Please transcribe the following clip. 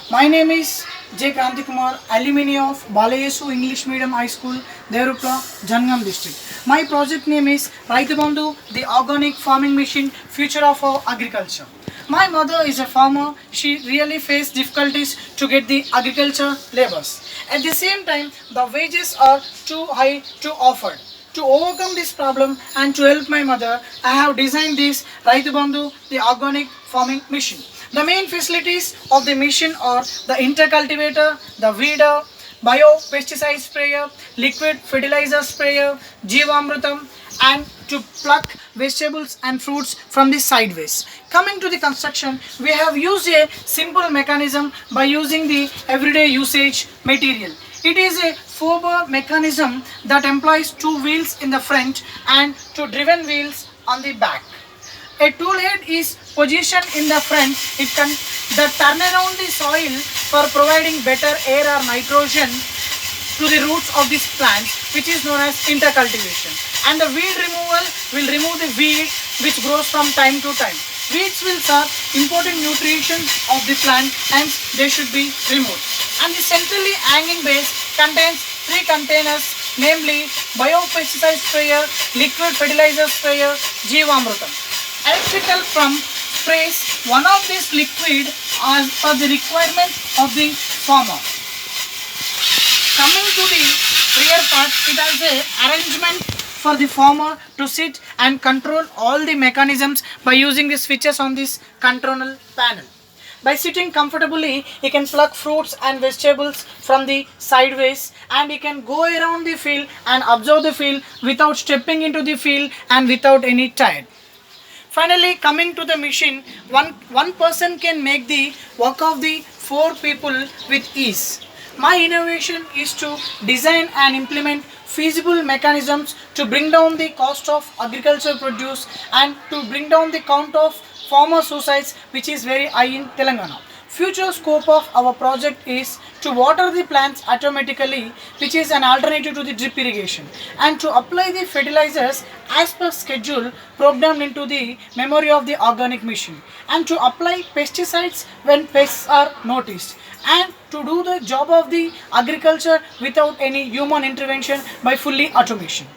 My name is J. Kranti Kumar, alumni of Balayesu English Medium High School, Devurupla, Jangam district. My project name is Raitu Bandhu, the organic farming machine, future of our agriculture. My mother is a farmer. She really faced difficulties to get the agriculture labours. At the same time, the wages are too high to offer. To overcome this problem and to help my mother, I have designed this Raitu Bandhu, the organic farming machine. The main facilities of the machine are the intercultivator, the weeder, bio-pesticide sprayer, liquid fertilizer sprayer, Jeevamrutam, and to pluck vegetables and fruits from the sideways. Coming to the construction, we have used a simple mechanism by using the everyday usage material. It is a 4-bar mechanism that employs 2 wheels in the front and 2 driven wheels on the back. A tool head is positioned in the front. It can turn around the soil for providing better air or nitrogen to the roots of this plant, which is known as intercultivation. And the weed removal will remove the weed which grows from time to time. Weeds will serve important nutrition of the plant and they should be removed. And the centrally hanging base contains 3 containers, namely bio-pesticide sprayer, liquid fertilizer sprayer, Jeevamrutam. Electrical pump sprays one of these liquid as per the requirement of the farmer. Coming to the rear part, it has a arrangement for the farmer to sit and control all the mechanisms by using the switches on this control panel. By sitting comfortably, he can pluck fruits and vegetables from the sideways, and he can go around the field and observe the field without stepping into the field and without any tire. Finally, coming to the machine, one person can make the work of the 4 people with ease. My innovation is to design and implement feasible mechanisms to bring down the cost of agricultural produce and to bring down the count of farmer suicides, which is very high in Telangana. Future scope of our project is to water the plants automatically, which is an alternative to the drip irrigation, and to apply the fertilizers as per schedule programmed into the memory of the organic machine, and to apply pesticides when pests are noticed, and to do the job of the agriculture without any human intervention by fully automation.